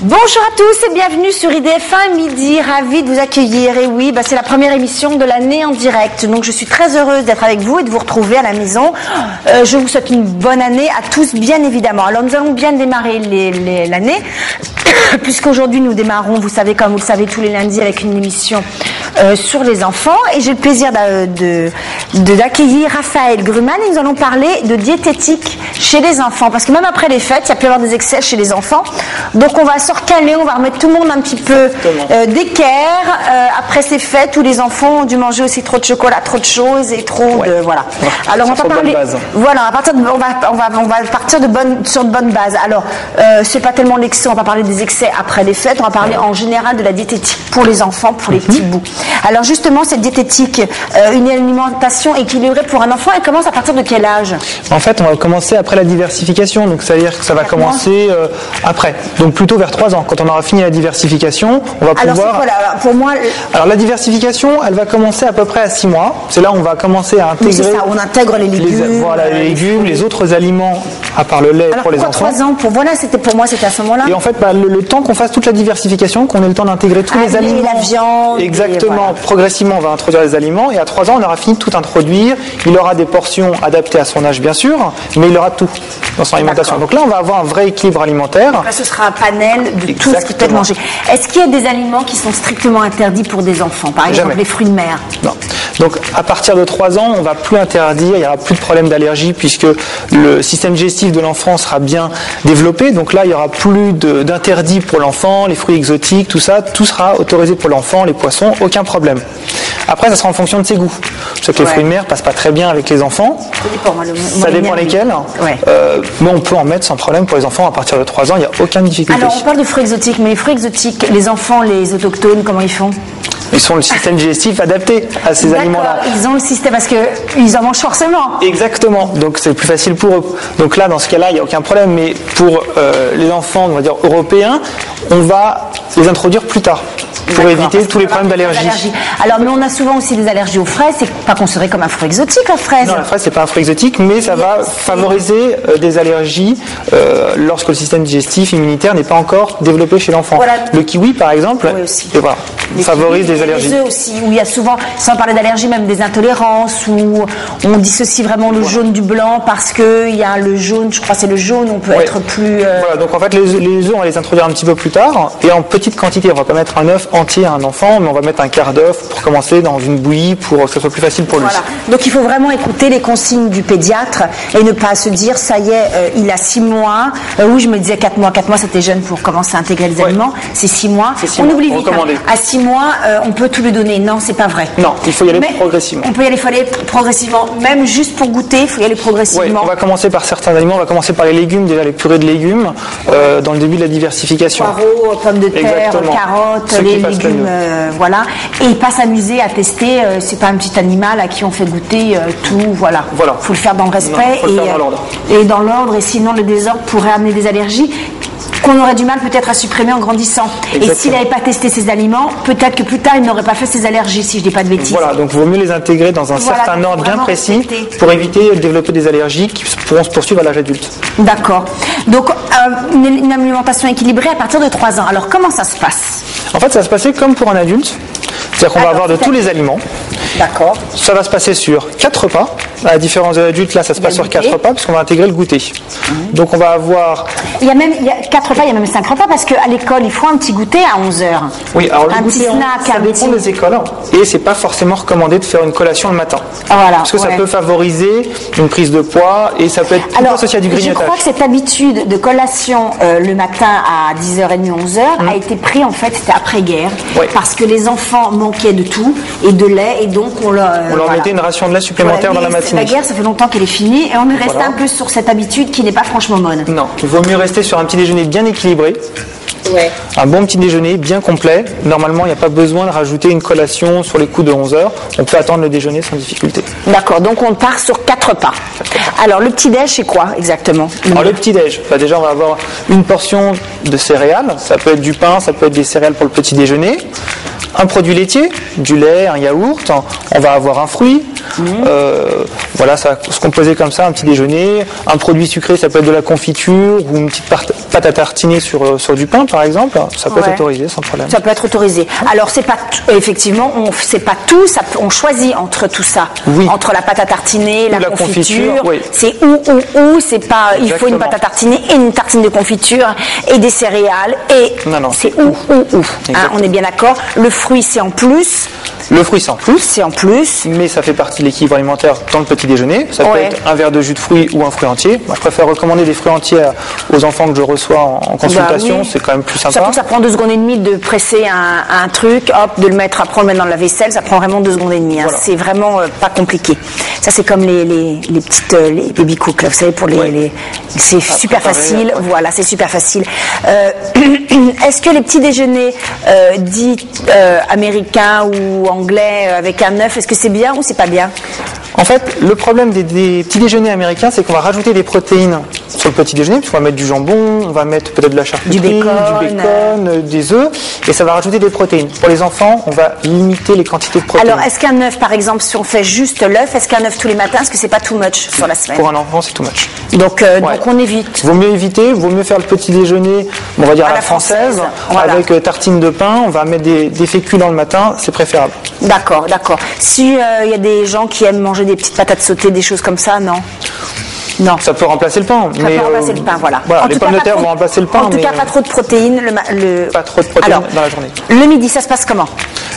Bonjour à tous et bienvenue sur IDF1 Midi, ravi de vous accueillir. Et oui, c'est la première émission de l'année en direct, donc je suis très heureuse d'être avec vous et de vous retrouver à la maison. Je vous souhaite une bonne année à tous, bien évidemment. Alors nous allons bien démarrer l'année, puisqu'aujourd'hui nous démarrons, vous savez, comme vous le savez, tous les lundis avec une émission sur les enfants. Et j'ai le plaisir d'accueillir Raphaël Gruman et nous allons parler de diététique chez les enfants, parce que même après les fêtes, il y a pu y avoir des excès chez les enfants. Donc on va se recaler, on va remettre tout le monde un petit peu d'équerre après ces fêtes où les enfants ont dû manger aussi trop de chocolat, trop de choses et trop de voilà. Alors on va parler, voilà, à partir de, on va partir sur de bonnes bases. Alors c'est pas tellement l'excès, on va parler des excès après les fêtes, on va parler en général de la diététique pour les enfants, pour les petits bouts. Alors justement cette diététique, une alimentation équilibrée pour un enfant, elle commence à partir de quel âge? En fait, on va commencer après la diversification, donc ça veut dire que ça va commencer après, donc plutôt vers 3 ans. Quand on aura fini la diversification, on va pouvoir... Alors c'est quoi là? Pour moi... Alors la diversification, elle va commencer à peu près à 6 mois. C'est là où on va commencer à intégrer... C'est ça, on intègre les légumes. Les légumes, les autres aliments, à part le lait pour les enfants. Alors 3 ans? Pour moi, c'était à ce moment-là. Et en fait, le temps qu'on fasse toute la diversification, qu'on ait le temps d'intégrer tous les aliments... Et la viande... Exactement. Voilà. Progressivement, on va introduire les aliments. Et à 3 ans, on aura fini de tout introduire. Il aura des portions adaptées à son âge, bien sûr, mais il aura tout dans son alimentation. Donc là, on va avoir un vrai équilibre alimentaire. Donc là, ce sera un panel de tout ce qui peut être mangé. Est-ce qu'il y a des aliments qui sont strictement interdits pour des enfants? Par exemple, les fruits de mer? Non. Donc, à partir de 3 ans, on ne va plus interdire, il n'y aura plus de problème d'allergie puisque le système digestif de l'enfant sera bien développé. Donc là, il n'y aura plus d'interdits pour l'enfant, les fruits exotiques, tout ça, tout sera autorisé pour l'enfant, les poissons, aucun problème. Après, ça sera en fonction de ses goûts. Je sais que les fruits de mer ne passent pas très bien avec les enfants. Ça dépend lesquels. Mais on peut en mettre sans problème pour les enfants à partir de 3 ans, il n'y a aucune difficulté. Alors, on parle de fruits exotiques, mais les fruits exotiques, les enfants, les autochtones, comment ils font? Ils ont le système digestif adapté à ces aliments-là. Ils ont le système parce qu'ils en mangent forcément. Exactement. Donc c'est plus facile pour eux. Donc là, dans ce cas-là, il n'y a aucun problème. Mais pour les enfants, on va dire européens, on va les introduire plus tard pour éviter tous les problèmes d'allergie. Alors, mais on a souvent aussi des allergies aux fraises. C'est pas considéré comme un fruit exotique, la fraise. Non, la fraise c'est pas un fruit exotique, mais ça va favoriser des allergies lorsque le système digestif immunitaire n'est pas encore développé chez l'enfant. Voilà. Le kiwi, par exemple, et voilà, favorise des allergies. Les œufs aussi, où il y a souvent, sans parler d'allergie, même des intolérances, où on dissocie vraiment le jaune du blanc parce que il y a le jaune, je crois que c'est le jaune, on peut être plus... Voilà, donc en fait les œufs on va les introduire un petit peu plus tard et en petite quantité. On va pas mettre un œuf entier à un enfant, mais on va mettre un quart d'œuf pour commencer dans une bouillie pour que ce soit plus facile pour lui. Donc il faut vraiment écouter les consignes du pédiatre et ne pas se dire ça y est, il a 6 mois. Oui, je me disais 4 mois. 4 mois c'était jeune pour commencer à intégrer les aliments. C'est 6 mois. On oublie vite. À 6 mois, on peut tout lui donner. Non, c'est pas vrai. Non, il faut y aller progressivement. On peut y aller, progressivement. Même juste pour goûter, il faut y aller progressivement. Oui, on va commencer par certains aliments. On va commencer par les légumes, déjà les purées de légumes, dans le début de la diversification. Poireaux, pommes de terre, carottes, les légumes, voilà. Et pas s'amuser à tester. C'est pas un petit animal à qui on fait goûter tout. Voilà. Faut le faire dans le respect et dans l'ordre. Et sinon, le désordre pourrait amener des allergies qu'on aurait du mal peut-être à supprimer en grandissant. Exactement. Et s'il n'avait pas testé ces aliments, peut-être que plus tard il n'aurait pas fait ses allergies, si je dis pas de bêtises. Voilà, donc il vaut mieux les intégrer dans un certain ordre bien précis pour éviter de développer des allergies qui pourront se poursuivre à l'âge adulte. D'accord. Donc une alimentation équilibrée à partir de 3 ans. Alors comment ça se passe? En fait, ça va se passer comme pour un adulte. C'est-à-dire qu'on va avoir de tous les aliments. D'accord. Ça va se passer sur 4 repas. À la différence de l'adulte, là, ça se passe sur 4 repas puisqu'on va intégrer le goûter. Donc on va avoir... Il y a 4 repas, il y a même 5 repas parce qu'à l'école, il faut un petit goûter à 11h. Oui, alors le un goûter, petit snack, ça dépend des écoles. Et c'est pas forcément recommandé de faire une collation le matin. Voilà. Parce que ça peut favoriser une prise de poids et ça peut être tout associé à du grignotage. Je crois que cette habitude de collation le matin à 10h30, 11h a été prise en fait, c'était après-guerre. Parce que les enfants manquaient de tout et de lait et donc on leur mettait une ration de lait supplémentaire dans la matinée. La guerre, ça fait longtemps qu'elle est finie et on est resté un peu sur cette habitude qui n'est pas franchement bonne. Non, il vaut mieux rester sur un petit déjeuner bien équilibré Ouais. Un bon petit déjeuner bien complet. Normalement, il n'y a pas besoin de rajouter une collation sur les coups de 11 heures. On peut attendre le déjeuner sans difficulté. D'accord, donc on part sur 4 repas. Alors le petit-déj, c'est quoi exactement? Alors le petit-déj, déjà on va avoir une portion de céréales. Ça peut être du pain, ça peut être des céréales pour le petit déjeuner. Un produit laitier, du lait, un yaourt. On va avoir un fruit. Voilà, ça va se composer comme ça, un petit déjeuner. Un produit sucré, ça peut être de la confiture ou une petite pâte à tartiner sur du pain, par exemple. Ça peut être autorisé sans problème. Ça peut être autorisé. Alors, c'est pas effectivement, c'est pas tout. On choisit entre tout ça. Oui. Entre la pâte à tartiner, la confiture. Oui. C'est c'est pas. Exactement. Il faut une pâte à tartiner et une tartine de confiture et des céréales et. Non, c'est ou. Hein, on est bien d'accord. Le fruit, c'est en plus. Le fruit, c'est en plus. C'est en plus. Mais ça fait partie de l'équilibre alimentaire dans le petit déjeuner. Ça peut être un verre de jus de fruits ou un fruit entier. Moi, je préfère recommander des fruits entiers aux enfants que je reçois en consultation. C'est quand même plus sympa. Surtout que ça prend 2 secondes et demie de presser un truc, hop, de le mettre, après on le met dans la vaisselle. Ça prend vraiment 2 secondes et demie. Hein. Voilà. C'est vraiment pas compliqué. Ça, c'est comme les petites les baby cooks, là, vous savez, pour c'est super facile. Voilà, c'est super facile. Est-ce que les petits déjeuners dits américains ou anglais avec un œuf, est-ce que c'est bien ou c'est pas bien? En fait, le problème des petits déjeuners américains, c'est qu'on va rajouter des protéines sur le petit déjeuner, puisqu'on va mettre du jambon, on va mettre peut-être de la charcuterie, du bacon, des œufs, et ça va rajouter des protéines. Pour les enfants, on va limiter les quantités de protéines. Alors, est-ce qu'un œuf, par exemple, si on fait juste l'œuf, est-ce qu'un œuf tous les matins, est-ce que c'est pas too much sur la semaine? Pour un enfant, c'est too much. Donc on évite. Vaut mieux éviter, vaut mieux faire le petit déjeuner, on va dire à la française, voilà. Avec tartine de pain, on va mettre des féculents le matin, c'est préférable. D'accord. Si y a des gens qui aiment manger des petites patates sautées, des choses comme ça, non. Ça peut remplacer le pain. Ça peut remplacer le pain, voilà. Les pommes de terre vont remplacer le pain. En tout cas, pas trop de protéines. Pas trop de protéines dans la journée. Le midi, ça se passe comment?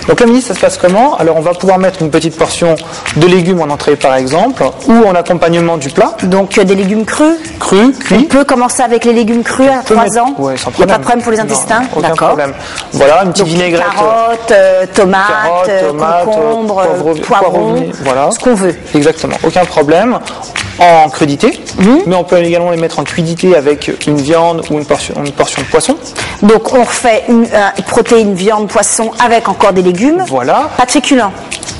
Donc le midi, ça se passe comment? Alors on va pouvoir mettre une petite portion de légumes en entrée par exemple, ou en accompagnement du plat. Donc des légumes crus? Crus, cuits. On peut commencer avec les légumes crus à 3 ans? Oui, sans problème. Il n'y a pas de problème pour les intestins? Aucun problème. Voilà, une petite vinaigrette. Carottes, tomates, concombres, poivrons, voilà. Ce qu'on veut. Exactement, aucun problème. En crudité, mais on peut également les mettre en cuidité avec une viande ou une portion de poisson. Donc on refait une protéine, viande, poisson avec encore des légumes. Voilà. Pas de féculents.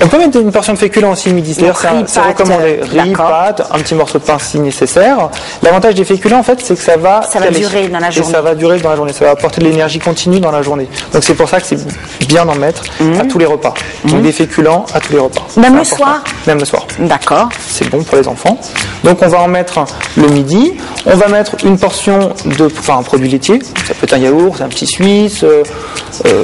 On peut mettre une portion de féculents aussi midi, c'est recommandé. Riz, pâtes, un petit morceau de pain si nécessaire. L'avantage des féculents en fait, c'est que ça va durer dans la journée. Et ça va durer dans la journée, ça va apporter de l'énergie continue dans la journée. Donc c'est pour ça que c'est bien d'en mettre à tous les repas. Donc des féculents à tous les repas. Même le soir? Même le soir. D'accord. C'est bon pour les enfants. Donc on va en mettre le midi, on va mettre une portion un produit laitier, ça peut être un yaourt, un petit suisse,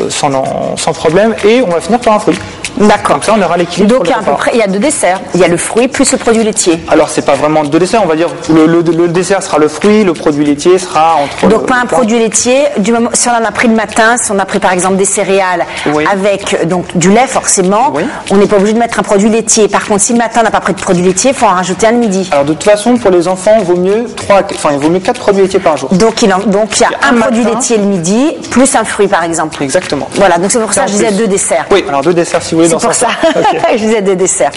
sans problème, et on va finir par un fruit. D'accord. Comme ça, on aura l'équilibre. Donc il y a 2 desserts. Il y a le fruit plus le produit laitier. Alors c'est pas vraiment 2 desserts, on va dire le dessert sera le fruit, le produit laitier sera entre. Donc pas un produit laitier. Du moment si on en a pris le matin, si on a pris par exemple des céréales avec donc du lait forcément, on n'est pas obligé de mettre un produit laitier. Par contre, si le matin on n'a pas pris de produit laitier, il faut en rajouter un le midi. Alors de toute façon, pour les enfants, il vaut mieux 4 produits laitiers par jour. Donc il y a un produit laitier le midi plus un fruit par exemple. Exactement. Voilà, donc c'est pour ça que je disais 2 desserts. Oui, alors 2 desserts si vous voulez. C'est pour ça. Okay. Je disais 2 desserts.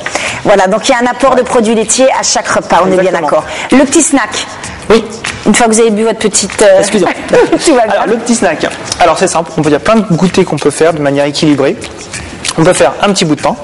Voilà, donc il y a un apport de produits laitiers à chaque repas, on est bien d'accord. Le petit snack. Oui. Une fois que vous avez bu votre petite. Excusez-moi. Alors le petit snack. Alors c'est simple, il y a plein de goûters qu'on peut faire de manière équilibrée. On peut faire un petit bout de pain.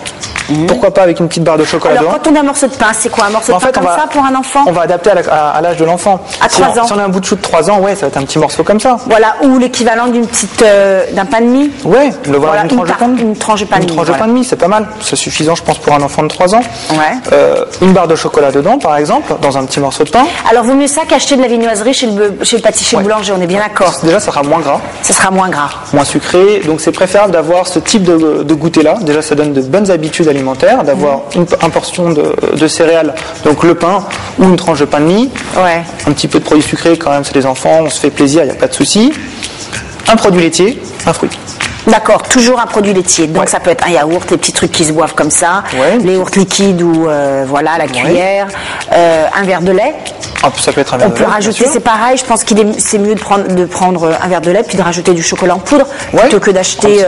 Pourquoi pas avec une petite barre de chocolat dedans. Alors quand on a un morceau de pain, c'est quoi un morceau de pain comme ça pour un enfant? On va adapter à l'âge de l'enfant. À 3 ans. Si on a un bout de chou de 3 ans, ça va être un petit morceau comme ça. Voilà, ou l'équivalent d'un pain de mie. Ouais, voilà, une tranche de pain de mie. Une tranche de pain de mie, c'est pas mal. C'est suffisant, je pense, pour un enfant de 3 ans. Ouais. Une barre de chocolat dedans, par exemple, dans un petit morceau de pain. Alors vaut mieux ça qu'acheter de la viennoiserie chez le pâtissier boulanger, on est bien d'accord. Déjà, ça sera moins gras. Ça sera moins gras. Moins sucré, donc c'est préférable d'avoir ce type de goûter-là. Déjà, ça donne de bonnes habitudes alimentaires, d'avoir une portion de céréales, donc le pain ou une tranche de pain de mie, un petit peu de produits sucrés quand même, c'est les enfants, on se fait plaisir, il n'y a pas de souci, un produit laitier, un fruit. D'accord, toujours un produit laitier. Donc ça peut être un yaourt, les petits trucs qui se boivent comme ça, les yaourts liquides ou voilà la cuillère, un verre de lait. Ah, ça peut être un verre on peut rajouter, c'est pareil, je pense c'est mieux de prendre un verre de lait puis de rajouter du chocolat en poudre plutôt que d'acheter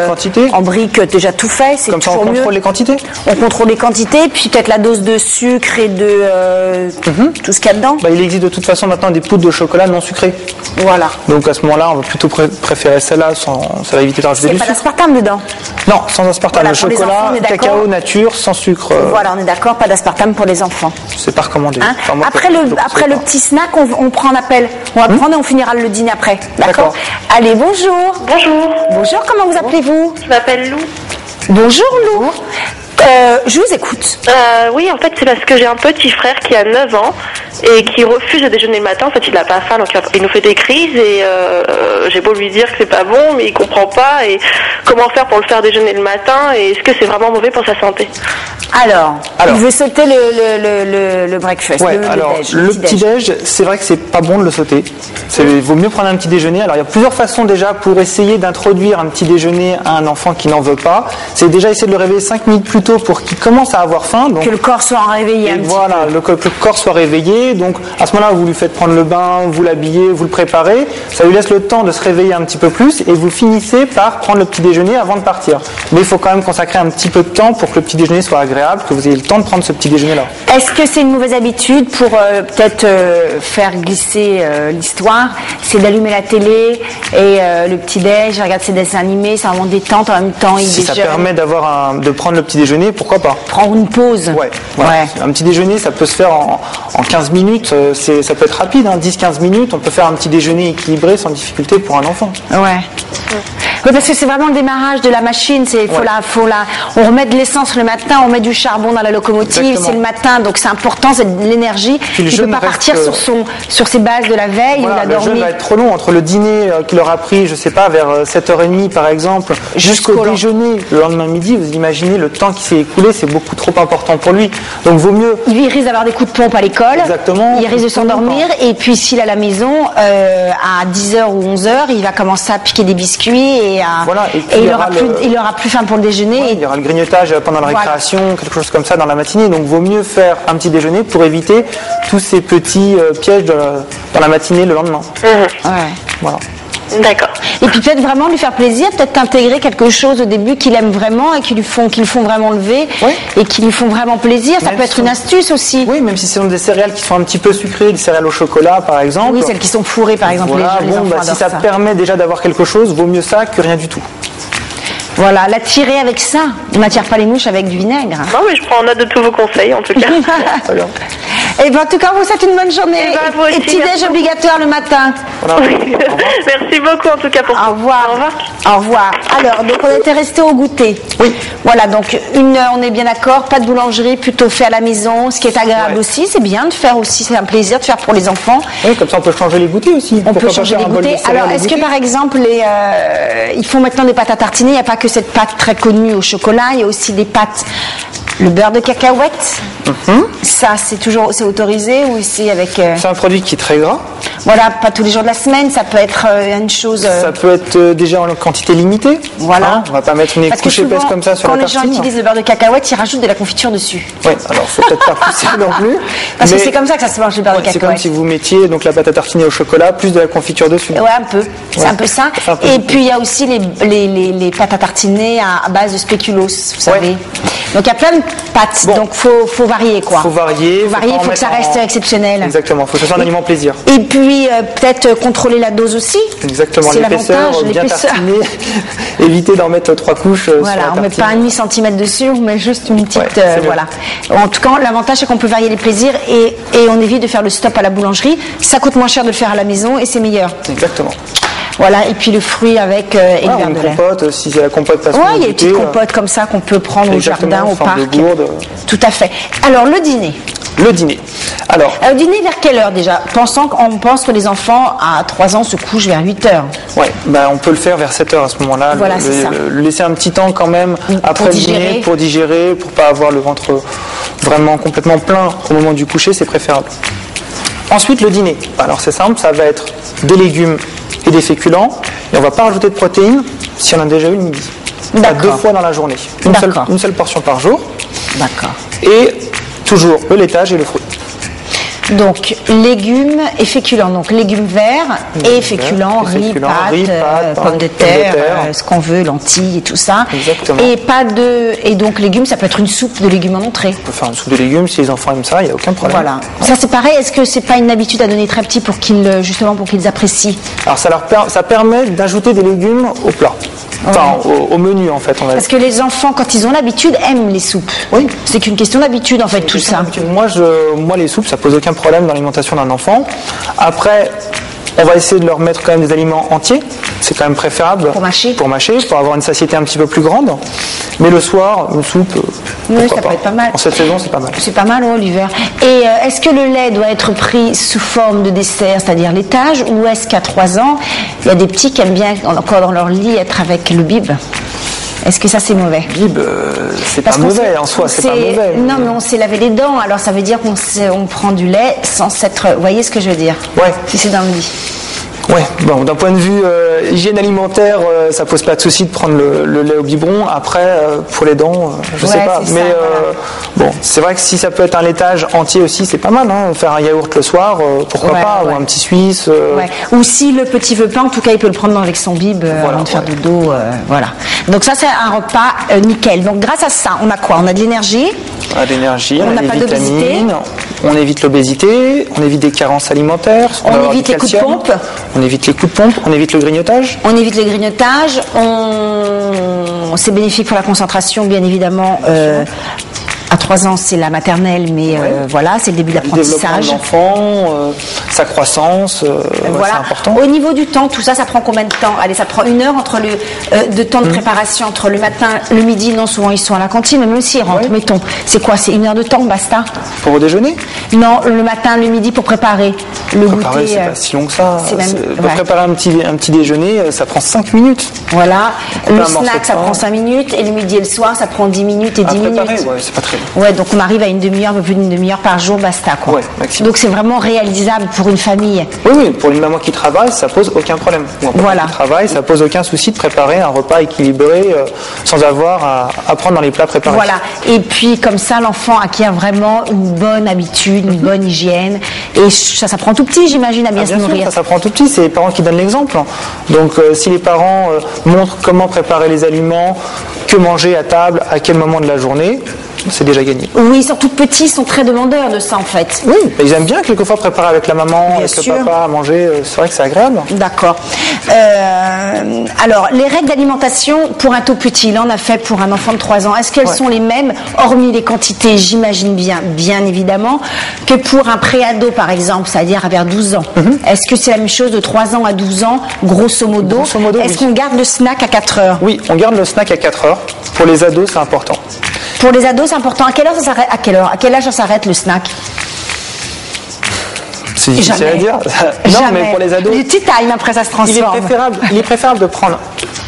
en brique déjà tout fait. C'est comme ça toujours on contrôle les quantités. On contrôle les quantités, puis peut-être la dose de sucre et de tout ce qu'il y a dedans. Il existe de toute façon maintenant des poudres de chocolat non sucrées. Voilà. Donc à ce moment-là, on va plutôt préférer celle-là, ça va éviter de rajouter du sucre. Il n'y a pas d'aspartame dedans. Non, sans aspartame. Voilà, le chocolat, cacao nature, sans sucre. Voilà, on est d'accord, pas d'aspartame pour les enfants. C'est pas recommandé. Hein? Enfin, après le petit snack, on prend un appel. On va prendre et on finira le dîner après. D'accord. Allez, bonjour. Bonjour. Bonjour, comment vous appelez-vous? Je m'appelle Lou. Bonjour Lou. Je vous écoute. Oui, en fait, c'est parce que j'ai un petit frère qui a 9 ans et qui refuse de déjeuner le matin. En fait, il n'a pas faim, donc il nous fait des crises et j'ai beau lui dire que c'est pas bon, mais il comprend pas. Et comment faire pour le faire déjeuner le matin et est-ce que c'est vraiment mauvais pour sa santé? Alors, il veut sauter le breakfast. Ouais, le petit-déj, c'est vrai que c'est pas bon de le sauter. Il vaut mieux prendre un petit déjeuner. Alors, il y a plusieurs façons déjà pour essayer d'introduire un petit déjeuner à un enfant qui n'en veut pas. C'est déjà essayer de le réveiller 5 minutes plus tôt pour qu'il commence à avoir faim. Donc, que le corps soit réveillé. Que le corps soit réveillé. Donc, à ce moment-là, vous lui faites prendre le bain, vous l'habillez, vous le préparez. Ça lui laisse le temps de se réveiller un petit peu plus et vous finissez par prendre le petit déjeuner avant de partir. Mais il faut quand même consacrer un petit peu de temps pour que le petit déjeuner soit agréable, que vous ayez le temps de prendre ce petit déjeuner-là. Est-ce que c'est une mauvaise habitude pour peut-être faire glisser l'histoire? C'est d'allumer la télé et le petit-déj, regarde ses dessins animés, c'est un moment détente, en même temps il Si déjeune. ça permet de prendre le petit déjeuner, pourquoi pas? Prendre une pause. Ouais. Un petit déjeuner, ça peut se faire en 15 minutes, ça peut être rapide, 10-15 minutes, on peut faire un petit déjeuner équilibré sans difficulté pour un enfant. Oui, parce que c'est vraiment le démarrage de la machine. On remet de l'essence le matin, on met du charbon dans la locomotive. C'est le matin, donc c'est important, c'est de l'énergie. Il ne peut pas partir sur ses bases de la veille ou la dormir. Le jeûne va être trop long entre le dîner qu'il aura pris, je sais pas, vers 7h30 par exemple, jusqu'au déjeuner le lendemain midi. Vous imaginez le temps qui s'est écoulé, c'est beaucoup trop important pour lui. Donc vaut mieux. Lui, il risque d'avoir des coups de pompe à l'école. Exactement. Il risque de s'endormir. Et puis s'il est à la maison, à 10h ou 11h, il va commencer à piquer des biscuits et il aura plus faim pour le déjeuner. Il y aura le grignotage pendant la récréation, quelque chose comme ça dans la matinée. Donc vaut mieux faire un petit déjeuner pour éviter tous ces petits pièges dans la matinée le lendemain. Voilà. D'accord. Et puis peut-être vraiment lui faire plaisir, peut-être intégrer quelque chose au début qu'il aime vraiment et qui le font vraiment lever et qui lui font vraiment plaisir. Ça peut être une astuce aussi. Oui, même si ce sont des céréales qui sont un petit peu sucrées, des céréales au chocolat par exemple. Oui, celles qui sont fourrées par exemple. Les enfants si ça permet déjà d'avoir quelque chose, vaut mieux ça que rien du tout. Voilà, la tirer avec ça. On n'attire pas les mouches avec du vinaigre. Non, mais je prends en note de tous vos conseils en tout cas. Et bien, en tout cas, vous souhaite une bonne journée. Et petit-déj obligatoire le matin. Voilà. Merci beaucoup en tout cas pour Au revoir. Au revoir. Au revoir. Alors, donc on était resté au goûter. Oui. Voilà, donc on est bien d'accord, pas de boulangerie, plutôt fait à la maison, ce qui est agréable aussi. C'est bien de faire aussi, c'est un plaisir de faire pour les enfants. Oui, comme ça on peut changer les goûters aussi. On peut changer les goûters. Alors, est-ce que par exemple, ils font maintenant des pâtes à tartiner? Il n'y a pas que cette pâte très connue au chocolat, il y a aussi des pâtes. Le beurre de cacahuète, ça c'est autorisé ou c'est avec... C'est un produit qui est très gras. Voilà, pas tous les jours de la semaine, ça peut être une chose... Ça peut être déjà en quantité limitée. Voilà. On va pas mettre une couche épaisse comme ça sur la tartine. Quand les gens utilisent le beurre de cacahuète, ils rajoutent de la confiture dessus. Oui, alors faut peut-être pas pousser non plus. Parce que c'est comme ça que ça se mange le beurre de cacahuète. C'est comme si vous mettiez donc la pâte à tartiner au chocolat plus de la confiture dessus. Ouais, un peu. C'est un peu ça. Et puis il y a aussi les pâtes à tartiner à base de spéculoos, vous savez. Donc il y a plein de pâtes, donc faut varier quoi. Faut varier, il faut que ça reste exceptionnel. Exactement, faut que ce soit un aliment plaisir. Et puis peut-être contrôler la dose aussi. Exactement, l'épaisseur, bien tartiner, éviter d'en mettre 3 couches. Voilà, on ne met pas 1,5 cm dessus, on met juste une petite. Voilà. En tout cas, l'avantage c'est qu'on peut varier les plaisirs et on évite de faire le stop à la boulangerie. Ça coûte moins cher de le faire à la maison et c'est meilleur. Exactement. Voilà, et puis le fruit avec et le verre de lait. Compote, si c'est la compote passe. Oui, il y a des petites compotes comme ça qu'on peut prendre au jardin, au parc. De gourde. Tout à fait. Alors, le dîner. Le dîner. Alors, dîner vers quelle heure déjà? On pense que les enfants à 3 ans se couchent vers 8h. Oui, on peut le faire vers 7h à ce moment-là. Voilà, c'est ça. Laisser un petit temps quand même après le dîner pour digérer, pour pas avoir le ventre vraiment complètement plein au moment du coucher, c'est préférable. Ensuite, le dîner. Alors c'est simple, ça va être des légumes et des féculents. Et on ne va pas rajouter de protéines. si on a déjà eu le midi. Pas D'accord. 2 fois dans la journée. Une seule portion par jour. D'accord. Et toujours le laitage et le fruit. Donc, légumes et féculents. Donc, légumes verts et féculents, riz, pâtes, pommes de terre, ce qu'on veut, lentilles et tout ça. Exactement. Et donc, légumes, ça peut être une soupe de légumes en entrée. On peut faire une soupe de légumes, si les enfants aiment ça, il n'y a aucun problème. Voilà. Ça, c'est pareil. Est-ce que c'est pas une habitude à donner très petit pour qu'ils, justement, pour qu'ils apprécient? Alors, ça permet d'ajouter des légumes au plat. Enfin, au menu, en fait. Parce que les enfants, quand ils ont l'habitude, aiment les soupes. Oui. C'est qu'une question d'habitude, en fait, tout ça. Moi, les soupes, ça pose aucun problème dans l'alimentation d'un enfant. Après, on va essayer de leur mettre quand même des aliments entiers. C'est quand même préférable. Pour mâcher. Pour avoir une satiété un petit peu plus grande. Mais le soir, une soupe, oui, ça peut être pas mal. En cette saison, c'est pas mal. C'est pas mal, l'hiver. Et est-ce que le lait doit être pris sous forme de dessert, c'est-à-dire laitage, ou est-ce qu'à 3 ans, il y a des petits qui aiment bien, encore dans leur lit, être avec le bib? Est-ce que ça, c'est mauvais? Bib, c'est pas mauvais en soi, c'est pas mauvais. Non, mais on s'est lavé les dents, alors ça veut dire qu'on prend du lait sans s'être... Vous voyez ce que je veux dire? Ouais. Si c'est dans le lit. Ouais, bon, d'un point de vue hygiène alimentaire, ça pose pas de souci de prendre le lait au biberon. Après, pour les dents, je sais pas. Mais bon, c'est vrai que si ça peut être un laitage entier aussi, c'est pas mal. Hein, faire un yaourt le soir, pourquoi pas, ou un petit suisse. Ou si le petit veut pas, en tout cas, il peut le prendre avec son bib avant de faire dodo. Voilà. Donc ça, c'est un repas nickel. Donc grâce à ça, on a quoi? On a de l'énergie. On a de l'énergie, on a pas des vitamines, on évite l'obésité, on évite des carences alimentaires. On évite les coups de pompe. On évite les coups de pompe, on évite le grignotage. On évite les grignotages, c'est bénéfique pour la concentration, bien évidemment. À 3 ans, c'est la maternelle, mais voilà, c'est le début de l'apprentissage. Le développement de l'enfant, sa croissance, voilà. C'est important. Au niveau du temps, tout ça, ça prend combien de temps? Allez, ça prend 1 heure entre de temps de préparation entre le matin, le midi. Non, souvent ils sont à la cantine, mais même s'ils rentrent, mettons, c'est quoi? C'est 1 heure de temps, basta? Pour au déjeuner? Non, le matin, le midi pour préparer le goûter. C'est pas si long que ça. Pour préparer un petit déjeuner, ça prend 5 minutes. Voilà. Le snack, ça prend 5 minutes, et le midi et le soir, ça prend 10 minutes et 10 minutes. C'est pas très long. Ouais, donc on arrive à une demi-heure, un peu plus d'une demi-heure par jour, basta, quoi. Ouais, maximum. Donc c'est vraiment réalisable pour une famille. Oui, pour une maman qui travaille, ça pose aucun problème. Voilà. Qui travaille, ça pose aucun souci de préparer un repas équilibré sans avoir à prendre dans les plats préparés. Voilà. Et puis comme ça, l'enfant acquiert vraiment une bonne habitude, une bonne hygiène. Et ça prend tout petit, j'imagine, à bien se nourrir. Ça prend tout petit. C'est les parents qui donnent l'exemple. Donc si les parents montrent comment préparer les aliments, que manger à table, à quel moment de la journée, c'est déjà gagné. Oui, ils sont tout petits, ils sont très demandeurs de ça en fait. Oui, mais ils aiment bien quelquefois préparer avec la maman, avec le papa, à manger. C'est vrai que c'est agréable. D'accord. Alors, les règles d'alimentation pour un tout petit, là on a fait pour un enfant de 3 ans. Est-ce qu'elles sont les mêmes, hormis les quantités, j'imagine bien évidemment, que pour un préado par exemple, c'est-à-dire vers 12 ans? Est-ce que c'est la même chose de 3 ans à 12 ans, grosso modo? Est-ce qu'on garde le snack à 4 heures? Oui, on garde le snack à 4 heures. Pour les ados, c'est important. Pour les ados, c'est important. À quelle heure ça s'arrête? À quel âge ça s'arrête le snack? C'est difficile à dire. Non, mais pour les ados. Du tea time après ça se transforme. Il est préférable de prendre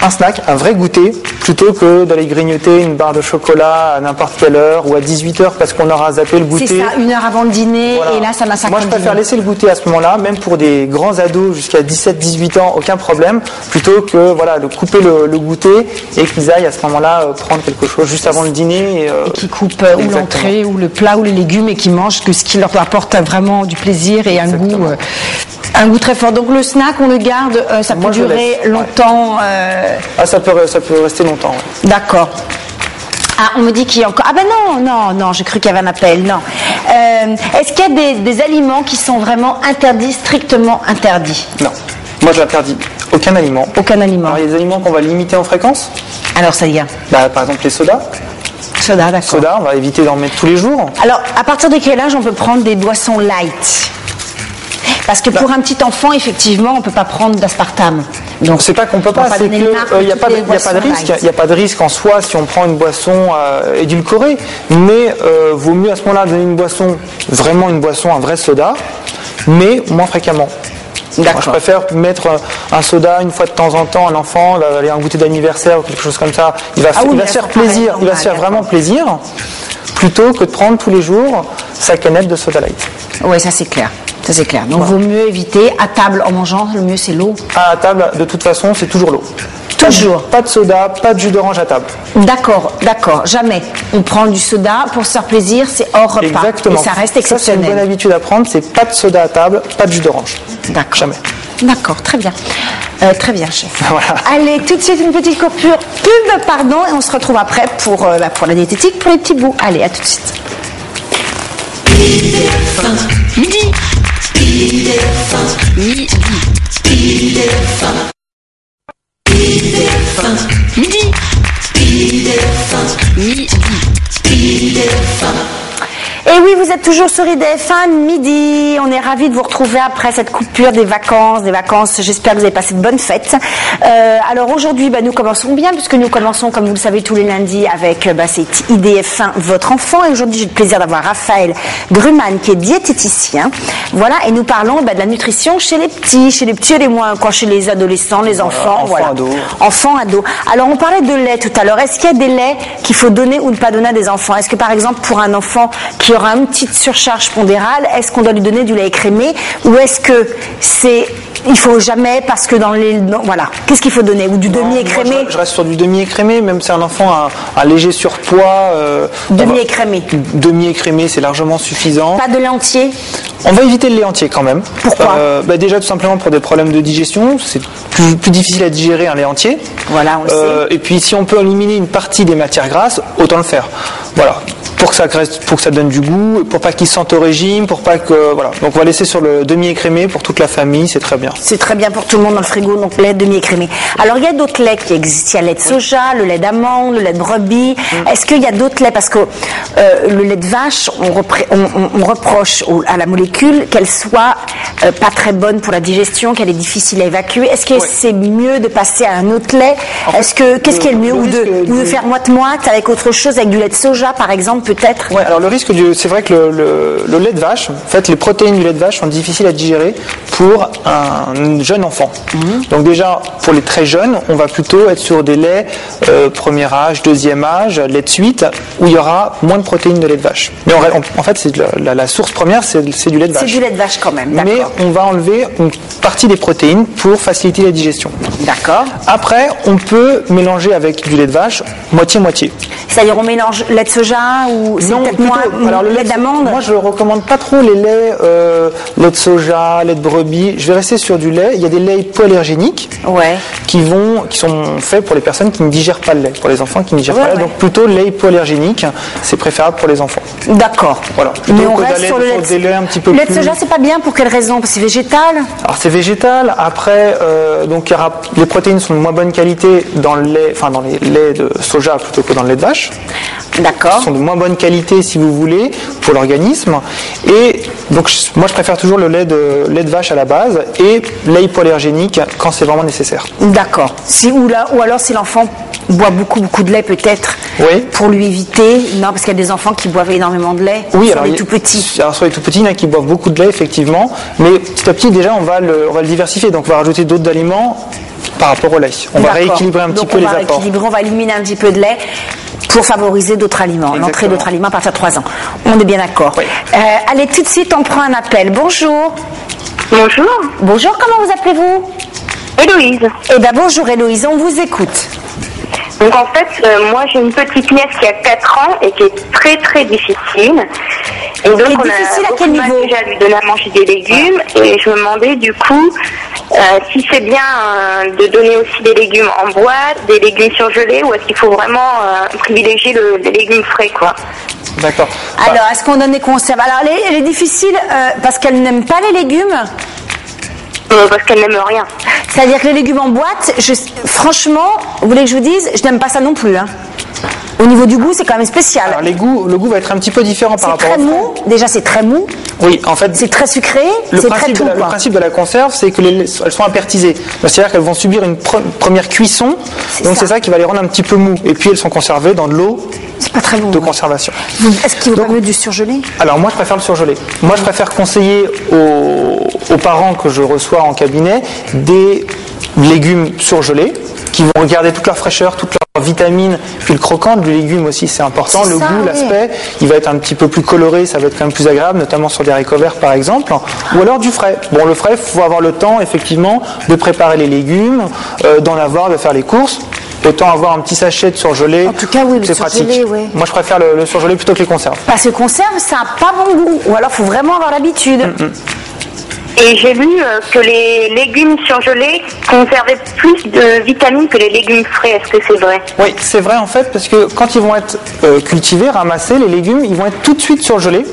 un snack, un vrai goûter, plutôt que d'aller grignoter une barre de chocolat à n'importe quelle heure ou à 18h parce qu'on aura zappé le goûter. C'est ça, 1 heure avant le dîner, et là ça massacre. Moi je préfère laisser le goûter à ce moment-là, même pour des grands ados jusqu'à 17-18 ans, aucun problème, plutôt que de couper le goûter et qu'ils aillent à ce moment-là prendre quelque chose juste avant le dîner. Et qui coupent ou l'entrée ou le plat ou les légumes et qui mangent que ce qui leur apporte vraiment du plaisir et un goût très fort. Donc le snack, on le garde, ça peut durer longtemps. Ça peut rester longtemps. Ouais. D'accord. Ah, on me dit qu'il y a encore... Ah ben non, j'ai cru qu'il y avait un appel, non. Est-ce qu'il y a des aliments qui sont vraiment interdits, strictement interdits? Non. Moi, je n'interdis aucun aliment. Aucun aliment. Alors, il y a des aliments qu'on va limiter en fréquence. Alors, ça y est. Par exemple, les sodas. Soda, d'accord. Soda, on va éviter d'en mettre tous les jours. Alors, à partir de quel âge on peut prendre des boissons light? Parce que pour un petit enfant, effectivement, on ne peut pas prendre d'aspartame. Donc c'est pas qu'on peut pas, c'est qu'il n'y a pas de risque. Il n'y a pas de risque en soi si on prend une boisson édulcorée. Mais vaut mieux à ce moment-là donner une boisson, vraiment une boisson, un vrai soda, mais moins fréquemment. Moi, je préfère mettre un soda une fois de temps en temps, un enfant, il va aller à un goûter d'anniversaire ou quelque chose comme ça. Il va se faire plaisir, il va se faire vraiment plaisir, plutôt que de prendre tous les jours sa canette de soda light. Oui, ça c'est clair. Ça c'est clair. Donc vaut mieux éviter à table en mangeant, le mieux c'est l'eau. À table, de toute façon, c'est toujours l'eau. Toujours. Pas de soda, pas de jus d'orange à table. D'accord, jamais. On prend du soda pour se faire plaisir, c'est hors repas. Exactement. Et ça reste Ça, exceptionnel. c'est une bonne habitude à prendre, c'est pas de soda à table, pas de jus d'orange. D'accord. Jamais. D'accord, très bien. Très bien, chef. Voilà. Allez, tout de suite une petite coupure pub, pardon, et on se retrouve après pour la diététique, pour les petits bouts. Allez, à tout de suite. Et oui, vous êtes toujours sur IDF1 midi. On est ravis de vous retrouver après cette coupure des vacances. J'espère que vous avez passé de bonnes fêtes. Alors aujourd'hui, nous commençons bien puisque nous commençons, comme vous le savez, tous les lundis avec c'est IDF1 votre enfant. Et aujourd'hui, j'ai le plaisir d'avoir Raphaël Gruman qui est diététicien. Voilà, et nous parlons de la nutrition chez les petits et les moins, chez les adolescents, les enfants, enfants, ados. Alors on parlait de lait tout à l'heure. Est-ce qu'il y a des laits qu'il faut donner ou ne pas donner à des enfants? Est-ce que par exemple pour un enfant qui aura une petite surcharge pondérale, est-ce qu'on doit lui donner du lait écrémé ou est-ce que il faut jamais parce que voilà, qu'est-ce qu'il faut donner ou du demi-écrémé? Je reste sur du demi-écrémé, même si un enfant a un léger surpoids. Demi-écrémé. Demi-écrémé, c'est largement suffisant. Pas de lait entier? On va éviter le lait entier quand même. Pourquoi? Déjà tout simplement pour des problèmes de digigestion, c'est plus difficile à digérer un lait entier. Voilà, on le sait. Et puis si on peut éliminer une partie des matières grasses, autant le faire. Voilà. Pour que ça donne du goût, pour pas qu'il se sente au régime, pour pas que voilà. Donc on va laisser sur le demi-écrémé pour toute la famille, c'est très bien. C'est très bien pour tout le monde dans le frigo, donc lait demi-écrémé. Alors il y a d'autres laits qui existent. Il y a le lait de soja, le lait d'amande, le lait de brebis. Est-ce qu'il y a d'autres laits? Parce que le lait de vache, on reproche à la molécule qu'elle soit pas très bonne pour la digestion, qu'elle est difficile à évacuer. Est-ce que c'est mieux de passer à un autre lait? Qu'est-ce qui est le mieux ou de faire moite-moite avec autre chose, avec du lait de soja par exemple peut-être? Ouais, alors le risque c'est vrai que le lait de vache, en fait les protéines du lait de vache sont difficiles à digérer pour un jeune enfant. Donc déjà pour les très jeunes, on va plutôt être sur des laits premier âge, deuxième âge, lait de suite, où il y aura moins de protéines de lait de vache. Mais en fait c'est la source première, c'est du lait de vache. C'est du lait de vache quand même, d'accord. Mais on va enlever une partie des protéines pour faciliter la digestion. D'accord. Après, on peut mélanger avec du lait de vache moitié-moitié. C'est-à-dire on mélange lait de soja ou alors le lait d'amande? Moi je recommande pas trop les laits lait de soja, lait de brebis. Je vais rester sur du lait. Il y a des laits hypoallergéniques qui sont faits pour les personnes qui ne digèrent pas le lait, pour les enfants qui ne digèrent pas le lait. Donc plutôt lait hypoallergénique, c'est préférable pour les enfants. D'accord. Voilà. Mais on reste sur le lait un petit peu le lait de soja, c'est pas bien pour quelle raison? Parce que c'est végétal? Alors c'est végétal. Après, donc les protéines sont de moins bonne qualité dans les laits de soja plutôt que dans le lait de vache. D'accord. Ils sont de moins bonne qualité si vous voulez pour l'organisme. Et donc moi je préfère toujours le lait de vache à la base et lait hypoallergénique quand c'est vraiment nécessaire. D'accord. Ou alors si l'enfant boit beaucoup de lait peut-être pour lui éviter. Non, parce qu'il y a des enfants qui boivent énormément de lait. Oui, sur les tout petits. Alors sur les tout petits, il y en a qui boivent beaucoup de lait effectivement, mais petit à petit déjà on va le diversifier. Donc on va rajouter d'autres aliments par rapport au lait. On va rééquilibrer un petit peu les apports. On va éliminer un petit peu de lait pour favoriser d'autres aliments, l'entrée d'autres aliments à partir de 3 ans. On est bien d'accord. Oui. Allez, tout de suite, on prend un appel. Bonjour. Bonjour. Bonjour, comment vous appelez-vous? Héloïse. Eh bien, bonjour Héloïse, on vous écoute. Donc en fait, moi j'ai une petite nièce qui a 4 ans et qui est très très difficile. Et donc on difficile a à quel niveau? déjà à lui donner à manger des légumes et je me demandais du coup si c'est bien de donner aussi des légumes en boîte, des légumes surgelés ou est-ce qu'il faut vraiment privilégier les légumes frais quoi. D'accord. Alors est-ce qu'on donne des conserves? Alors elle est difficile parce qu'elle n'aime pas les légumes. Parce qu'elle n'aime rien. C'est-à-dire que les légumes en boîte, franchement, vous voulez que je vous dise, je n'aime pas ça non plus. Au niveau du goût, c'est quand même spécial. Alors le goût va être un petit peu différent par rapport au frais. C'est très mou. Déjà, c'est très mou. Oui, en fait. C'est très sucré. C'est très tout. Le principe de la conserve, c'est qu'elles sont apertisées. C'est-à-dire qu'elles vont subir une première cuisson. Donc c'est ça qui va les rendre un petit peu mous. Et puis elles sont conservées dans de l'eau. C'est pas très bon. De conservation. Est-ce qu'il vaut pas mieux du surgelé? Alors moi, je préfère le surgelé. Moi, je préfère conseiller aux parents que je reçois en cabinet des légumes surgelés. qui vont garder toute leur fraîcheur, toute leur vitamine, puis le croquant du légume aussi, c'est important. Le goût, l'aspect, il va être un petit peu plus coloré, ça va être quand même plus agréable, notamment sur des haricots verts par exemple. Ou alors du frais. Bon, le frais, il faut avoir le temps effectivement de préparer les légumes, d'en avoir, de faire les courses. Autant avoir un petit sachet de surgelé, en tout cas, oui, c'est pratique. Oui. Moi, je préfère le surgelé plutôt que les conserves. Parce que conserve, ça n'a pas bon goût. Ou alors, il faut vraiment avoir l'habitude. Et j'ai lu que les légumes surgelés conservaient plus de vitamines que les légumes frais. Est-ce que c'est vrai? Oui, c'est vrai en fait, parce que quand ils vont être cultivés, ramassés, les légumes, ils vont être tout de suite surgelés,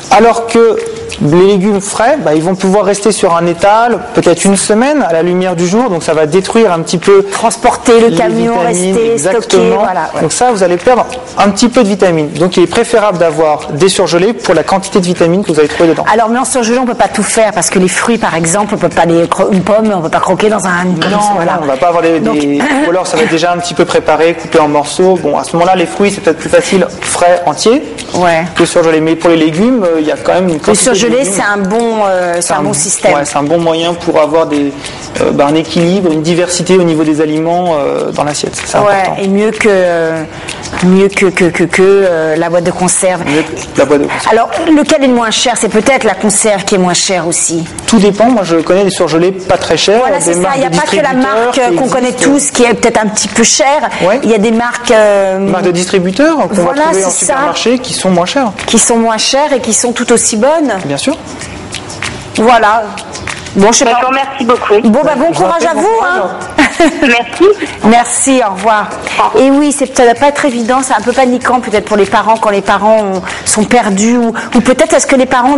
alors que les légumes frais, ils vont pouvoir rester sur un étal peut-être une semaine à la lumière du jour, donc ça va détruire un petit peu, transporter le camion, rester stocké, voilà. Donc ça, vous allez perdre un petit peu de vitamines. Donc il est préférable d'avoir des surgelés pour la quantité de vitamines que vous allez trouver dedans. Alors mais en surgelé, on peut pas tout faire parce que les fruits, par exemple, on peut pas une pomme, on peut pas croquer dans un. Non, voilà. On va pas avoir ou alors ça va être déjà un petit peu préparé, coupé en morceaux. Bon, à ce moment-là, les fruits c'est peut-être plus facile frais, entiers, que surgelés. Mais pour les légumes, il y a quand même une quantité. C'est un bon système. Ouais, c'est un bon moyen pour avoir un équilibre, une diversité au niveau des aliments dans l'assiette. C'est important. Et mieux que la boîte de conserve. La boîte de conserve. Alors, lequel est le moins cher? C'est peut-être la conserve qui est moins chère aussi. Tout dépend. Moi, je connais des surgelés pas très chers. Voilà, c'est ça. Il n'y a pas que la marque qu'on connaît tous qui est peut-être un petit peu chère. Ouais. Il y a des marques. Marques de distributeurs qu'on va trouver en supermarché qui sont moins chères. Qui sont moins chères et qui sont tout aussi bonnes. Bien sûr. Voilà. Bon, je sais pas. Merci beaucoup. Bon courage à vous. Merci. Merci, au revoir. Et oui, ça ne doit pas être évident, c'est un peu paniquant peut-être pour les parents quand les parents sont perdus ou peut-être est-ce que les parents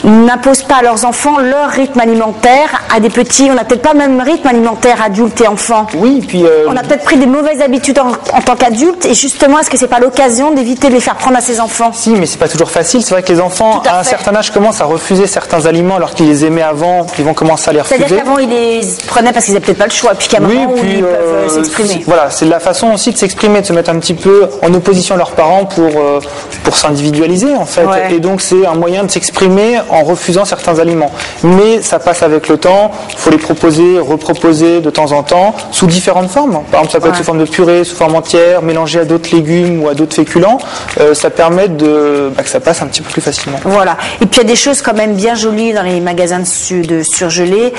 n'imposent pas à leurs enfants leur rythme alimentaire à des petits. On n'a peut-être pas le même rythme alimentaire adultes et enfants. Oui, puis on a peut-être pris des mauvaises habitudes en tant qu'adultes et justement, est-ce que c'est pas l'occasion d'éviter de les faire prendre à ses enfants? Si, mais c'est pas toujours facile. C'est vrai que les enfants, à un certain âge, commencent à refuser certains aliments alors qu'ils les aimaient avant, ils vont commencer à les refuser. C'est-à-dire qu'avant, ils les prenaient parce qu'ils n'avaient peut-être pas le choix, puis qu'à un moment où ils peuvent s'exprimer. Voilà, c'est la façon aussi de s'exprimer, de se mettre un petit peu en opposition à leurs parents pour s'individualiser en fait. Ouais. Et donc c'est un moyen de s'exprimer en refusant certains aliments. Mais ça passe avec le temps, il faut les proposer, reproposer de temps en temps, sous différentes formes. Par exemple, ça peut être sous forme de purée, sous forme entière, mélangé à d'autres légumes ou à d'autres féculents. Ça permet que ça passe un petit peu plus facilement. Voilà. Et puis il y a des choses quand même bien jolies dans les magasins de surgelés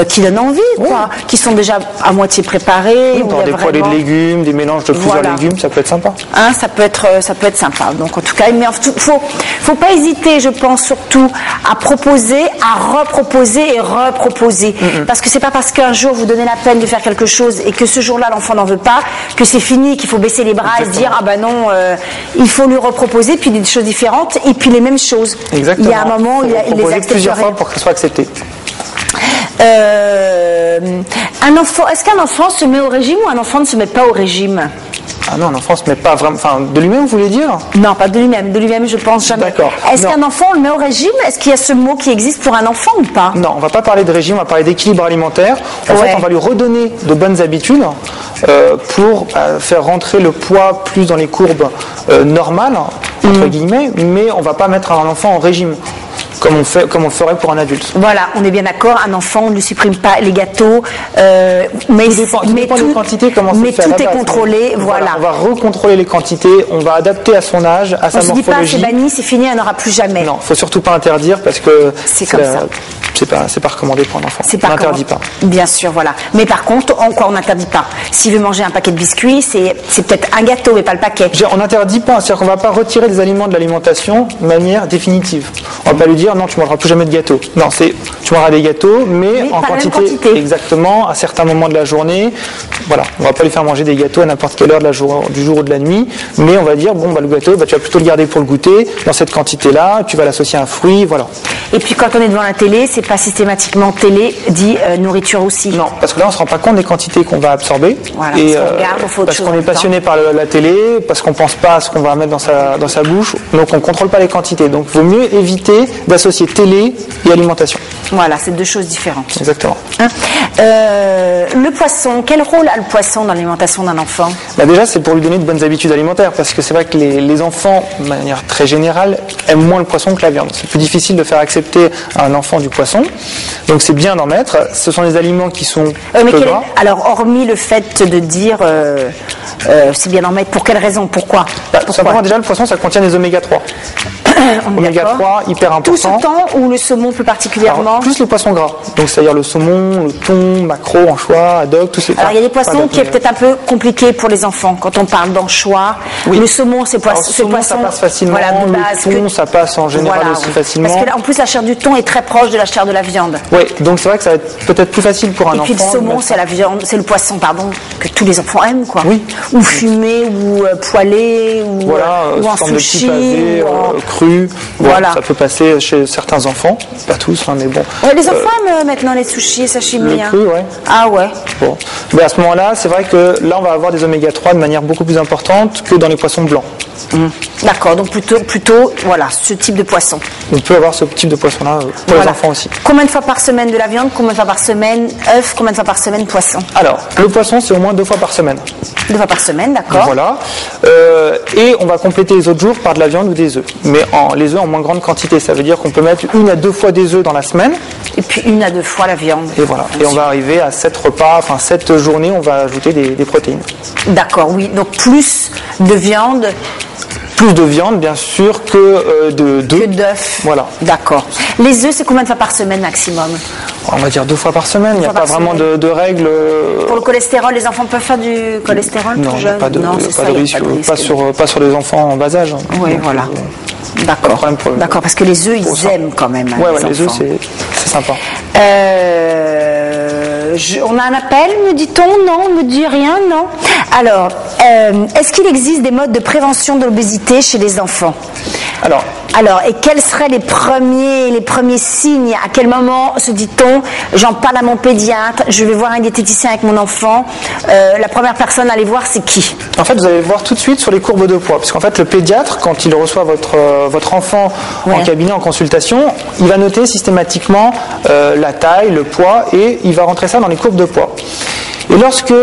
qui donnent envie, quoi, qui sont déjà à moitié préparés. Oui, dans des poêlés de légumes, des mélanges de plusieurs légumes, ça peut être sympa. Ça peut être sympa. Donc en tout cas, mais faut pas hésiter, je pense, surtout à proposer, à reproposer et reproposer. Parce que c'est pas parce qu'un jour vous donnez la peine de faire quelque chose et que ce jour-là l'enfant n'en veut pas que c'est fini, qu'il faut baisser les bras et se dire non, il faut lui reproposer puis des choses différentes et puis les mêmes choses. Exactement. Il y a un moment où il les accepterait plusieurs fois pour que ce soit accepté. Est-ce qu'un enfant se met au régime ou un enfant ne se met pas au régime? Ah non, un enfant se met pas vraiment. Enfin, de lui-même, vous voulez dire? Non, pas de lui-même. De lui-même, je pense jamais. D'accord. Est-ce qu'un enfant, on le met au régime? Est-ce qu'il y a ce mot qui existe pour un enfant ou pas? Non, on va pas parler de régime, on va parler d'équilibre alimentaire. En fait, on va lui redonner de bonnes habitudes pour faire rentrer le poids plus dans les courbes normales, entre guillemets, mais on va pas mettre un enfant en régime. Comme on ferait pour un adulte. Voilà, on est bien d'accord, un enfant, on ne supprime pas les gâteaux, mais tout est contrôlé, voilà. On va recontrôler les quantités, on va adapter à son âge, à sa morphologie. On ne se dit pas, c'est banni, c'est fini, elle n'aura plus jamais. Non, il ne faut surtout pas interdire parce que c'est comme ça. C'est pas recommandé pour un enfant. On n'interdit pas. Bien sûr, voilà. Mais par contre, on n'interdit pas. S'il veut manger un paquet de biscuits, c'est peut-être un gâteau, mais pas le paquet. On n'interdit pas, c'est-à-dire qu'on ne va pas retirer des aliments de l'alimentation de manière définitive. On ne va pas lui dire non, tu ne mangeras plus jamais de gâteau. Non, tu mangeras des gâteaux, mais en quantité. Exactement, à certains moments de la journée. Voilà, on ne va pas lui faire manger des gâteaux à n'importe quelle heure du jour ou de la nuit, mais on va dire le gâteau, tu vas plutôt le garder pour le goûter dans cette quantité-là, tu vas l'associer à un fruit, voilà. Et puis quand on est devant la télé, c'est pas systématiquement télé dit nourriture aussi. Non, parce que là on se rend pas compte des quantités qu'on va absorber. Voilà, et parce qu'on est passionné par la télé, parce qu'on pense pas à ce qu'on va mettre dans sa bouche, donc on contrôle pas les quantités. Donc il vaut mieux éviter d'associer télé et alimentation. Voilà, c'est deux choses différentes. Exactement. Hein, le poisson, quel rôle a le poisson dans l'alimentation d'un enfant? Déjà, c'est pour lui donner de bonnes habitudes alimentaires, parce que c'est vrai que les enfants, de manière très générale, aiment moins le poisson que la viande. C'est plus difficile de faire accepter à un enfant du poisson, donc c'est bien d'en mettre. Ce sont des aliments qui sont peu gras. Alors, hormis le fait de dire c'est bien d'en mettre, pour quelle raison? Pourquoi? Tout simplement, déjà, le poisson, ça contient des oméga 3. Oméga 3, hyper important. Tout ce temps, ou le saumon plus particulièrement? Alors, plus les poissons gras, donc c'est-à-dire le saumon, le thon, maquereau, anchois, haddock, tout ça. Alors il y a des poissons qui est peut-être un peu compliqué pour les enfants quand on parle d'anchois. Oui. Le saumon, c'est poisson. Le saumon, ça passe facilement. Voilà, de base, le thon, ça passe en général aussi facilement. Parce que en plus la chair du thon est très proche de la chair de la viande. Oui, donc c'est vrai que ça va être peut-être plus facile pour un enfant. Et puis le saumon, c'est la viande, c'est le poisson, pardon, que tous les enfants aiment, quoi. Oui. Ou fumé, ou poêlé, ou en sushi, pavé, cru. Voilà. Ça peut passer chez certains enfants, pas tous, hein, mais bon. Ouais, les enfants aiment maintenant les sushis et sashimi. Le cru, ouais. Ah ouais. Bon. Mais à ce moment-là, c'est vrai que là, on va avoir des oméga 3 de manière beaucoup plus importante que dans les poissons blancs. D'accord, donc plutôt, voilà, ce type de poisson. On peut avoir ce type de poisson-là pour les enfants aussi. Combien de fois par semaine de la viande? Combien de fois par semaine œufs? Combien de fois par semaine poisson? Alors, le poisson, c'est au moins 2 fois par semaine. 2 fois par semaine, d'accord. Voilà. Et on va compléter les autres jours par de la viande ou des œufs. Mais les œufs en moins grande quantité. Ça veut dire qu'on peut mettre 1 à 2 fois des œufs dans la semaine. Et puis 1 à 2 fois la viande. Et voilà. Et on va arriver à 7 repas, 7 journées, on va ajouter des protéines. D'accord, oui. Donc plus de viande. Plus de viande, bien sûr, que d'œufs. Voilà. D'accord. Les œufs, c'est combien de fois par semaine maximum? On va dire 2 fois par semaine. Il n'y a pas vraiment de règles. Pour le cholestérol, les enfants peuvent faire du cholestérol non, plus jeune? Pas de risque. Pas sur les enfants en bas âge. Oui, voilà. D'accord. D'accord, parce que les œufs, ils aiment quand même. Oui, les œufs, c'est sympa. On a un appel, me dit-on? Non, on ne me dit rien, non. Alors, est-ce qu'il existe des modes de prévention de l'obésité chez les enfants? Alors, et quels seraient les premiers signes? À quel moment se dit-on, j'en parle à mon pédiatre, je vais voir un diététicien avec mon enfant? La première personne à aller voir, c'est qui? En fait, vous allez voir tout de suite sur les courbes de poids, parce qu'en fait, le pédiatre, quand il reçoit votre enfant en cabinet, en consultation, il va noter systématiquement la taille, le poids, et il va rentrer ça dans les courbes de poids. Et lorsque